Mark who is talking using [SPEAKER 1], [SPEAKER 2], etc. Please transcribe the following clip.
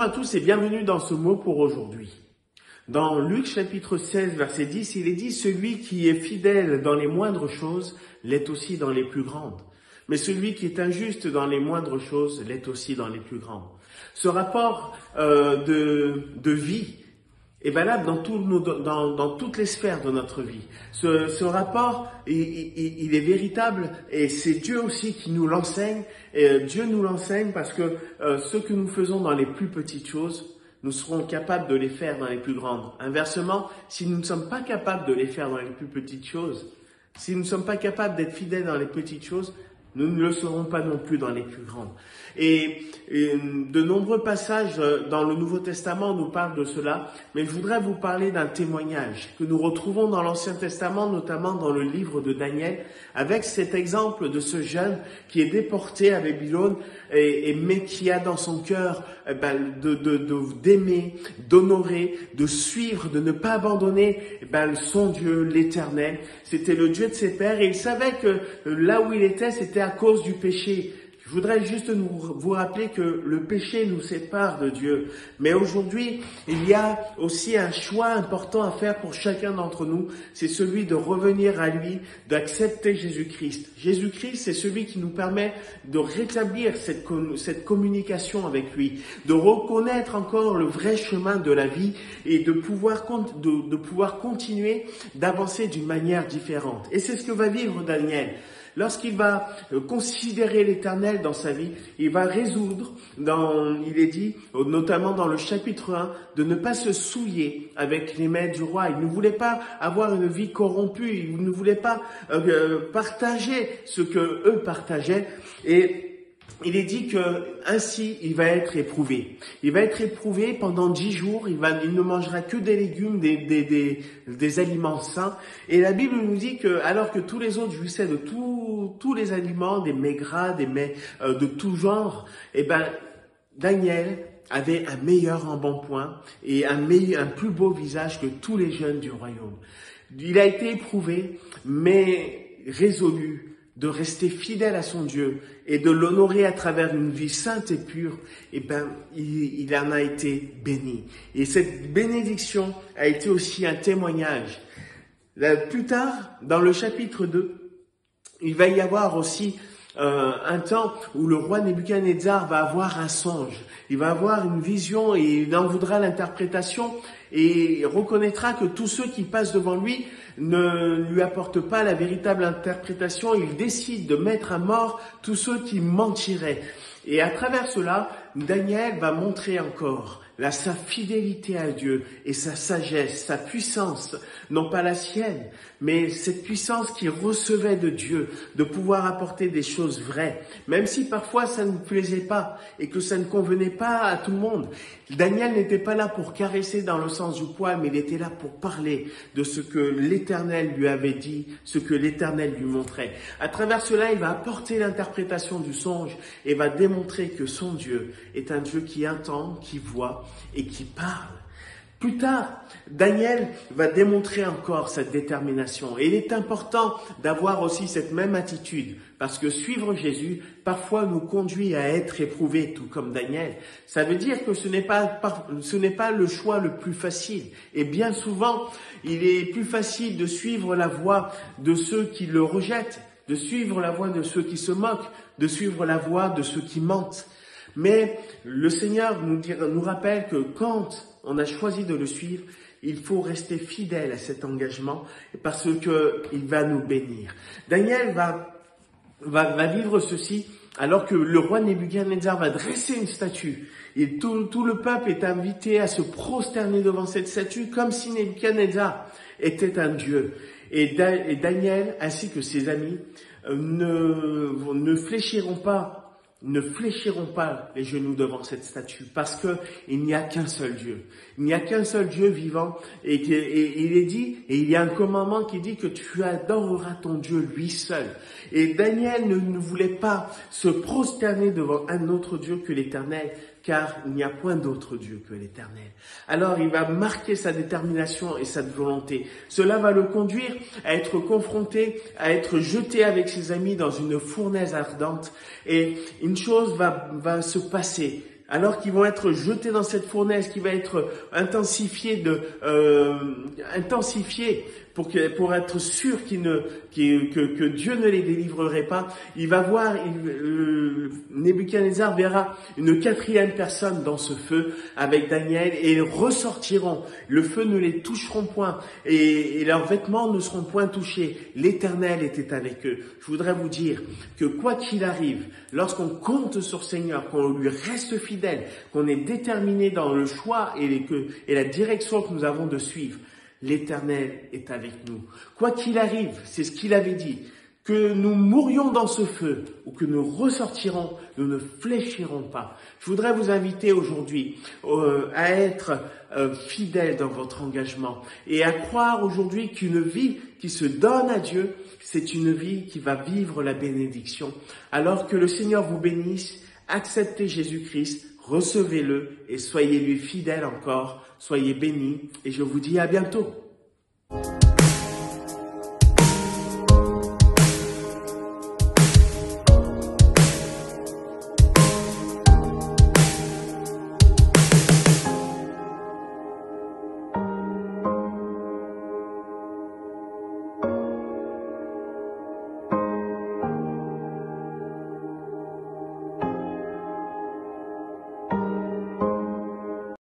[SPEAKER 1] à tous et bienvenue dans ce mot pour aujourd'hui. Dans Luc chapitre 16 verset 10, il est dit « Celui qui est fidèle dans les moindres choses l'est aussi dans les plus grandes. Mais celui qui est injuste dans les moindres choses l'est aussi dans les plus grandes. » Ce rapport de vie est valable dans toutes les sphères de notre vie. Ce rapport, il est véritable et c'est Dieu aussi qui nous l'enseigne. Et Dieu nous l'enseigne parce que ce que nous faisons dans les plus petites choses, nous serons capables de les faire dans les plus grandes. Inversement, si nous ne sommes pas capables de les faire dans les plus petites choses, si nous ne sommes pas capables d'être fidèles dans les petites choses, nous ne le serons pas non plus dans les plus grandes. Et de nombreux passages dans le Nouveau Testament nous parlent de cela, mais je voudrais vous parler d'un témoignage que nous retrouvons dans l'Ancien Testament, notamment dans le livre de Daniel, avec cet exemple de ce jeune qui est déporté à Babylone, mais qui a dans son cœur d'aimer, d'honorer, de suivre, de ne pas abandonner son Dieu, l'Éternel. C'était le Dieu de ses pères et il savait que là où il était, c'était à cause du péché. Je voudrais juste vous rappeler que le péché nous sépare de Dieu. Mais aujourd'hui, il y a aussi un choix important à faire pour chacun d'entre nous. C'est celui de revenir à lui, d'accepter Jésus-Christ. Jésus-Christ, c'est celui qui nous permet de rétablir cette communication avec lui, de reconnaître encore le vrai chemin de la vie et de pouvoir continuer d'avancer d'une manière différente. Et c'est ce que va vivre Daniel. Lorsqu'il va considérer l'Éternel dans sa vie, il va résoudre, il est dit, notamment dans le chapitre 1, de ne pas se souiller avec les maîtres du roi. Il ne voulait pas avoir une vie corrompue, il ne voulait pas partager ce que eux partageaient. Et il est dit que ainsi il va être éprouvé. Il va être éprouvé pendant 10 jours. Il ne mangera que des légumes, des aliments sains. Et la Bible nous dit que alors que tous les autres jouissaient de tous les aliments, des mets gras, des mets de tout genre, Daniel avait un meilleur embonpoint et un plus beau visage que tous les jeunes du royaume. Il a été éprouvé, mais résolu de rester fidèle à son Dieu et de l'honorer à travers une vie sainte et pure, il en a été béni. Et cette bénédiction a été aussi un témoignage. Là, plus tard, dans le chapitre 2, il va y avoir aussi un temps où le roi Nebuchadnezzar va avoir un songe. Il va avoir une vision et il en voudra l'interprétation et reconnaîtra que tous ceux qui passent devant lui ne lui apportent pas la véritable interprétation. Il décide de mettre à mort tous ceux qui mentiraient. Et à travers cela, Daniel va montrer encore sa fidélité à Dieu et sa sagesse, sa puissance, non pas la sienne, mais cette puissance qu'il recevait de Dieu, de pouvoir apporter des choses vraies, même si parfois ça ne plaisait pas et que ça ne convenait pas à tout le monde. Daniel n'était pas là pour caresser dans le sens du poil, mais il était là pour parler de ce que l'Éternel lui avait dit, ce que l'Éternel lui montrait. À travers cela, il va apporter l'interprétation du songe et va démontrer que son Dieu est un Dieu qui entend, qui voit et qui parle. Plus tard, Daniel va démontrer encore cette détermination. Et il est important d'avoir aussi cette même attitude, parce que suivre Jésus, parfois nous conduit à être éprouvés, tout comme Daniel. Ça veut dire que ce n'est pas le choix le plus facile. Et bien souvent, il est plus facile de suivre la voie de ceux qui le rejettent, de suivre la voie de ceux qui se moquent, de suivre la voie de ceux qui mentent. Mais le Seigneur nous rappelle que quand on a choisi de le suivre, il faut rester fidèle à cet engagement parce que il va nous bénir. Daniel va vivre ceci alors que le roi Nebuchadnezzar va dresser une statue. Et tout le peuple est invité à se prosterner devant cette statue comme si Nebuchadnezzar était un dieu. Et Daniel ainsi que ses amis ne fléchiront pas les genoux devant cette statue, parce que il n'y a qu'un seul Dieu. Il n'y a qu'un seul Dieu vivant, et il est dit, et il y a un commandement qui dit que tu adoreras ton Dieu lui seul. Et Daniel ne voulait pas se prosterner devant un autre Dieu que l'Éternel, car il n'y a point d'autre Dieu que l'Éternel. Alors il va marquer sa détermination et sa volonté. Cela va le conduire à être confronté, à être jeté avec ses amis dans une fournaise ardente. Et une chose va se passer alors qu'ils vont être jetés dans cette fournaise qui va être intensifiée pour être sûr que Dieu ne les délivrerait pas. Il va voir, Nebuchadnezzar verra une quatrième personne dans ce feu avec Daniel et ils ressortiront. Le feu ne les toucheront point et leurs vêtements ne seront point touchés. L'Éternel était avec eux. Je voudrais vous dire que quoi qu'il arrive, lorsqu'on compte sur le Seigneur, qu'on lui reste fidèle, qu'on est déterminé dans le choix et la direction que nous avons de suivre, l'Éternel est avec nous. Quoi qu'il arrive, c'est ce qu'il avait dit, que nous mourions dans ce feu ou que nous ressortirons, nous ne fléchirons pas. Je voudrais vous inviter aujourd'hui à être fidèle dans votre engagement et à croire aujourd'hui qu'une vie qui se donne à Dieu, c'est une vie qui va vivre la bénédiction. Alors que le Seigneur vous bénisse, acceptez Jésus-Christ, recevez-le et soyez lui fidèle encore. Soyez bénis et je vous dis à bientôt.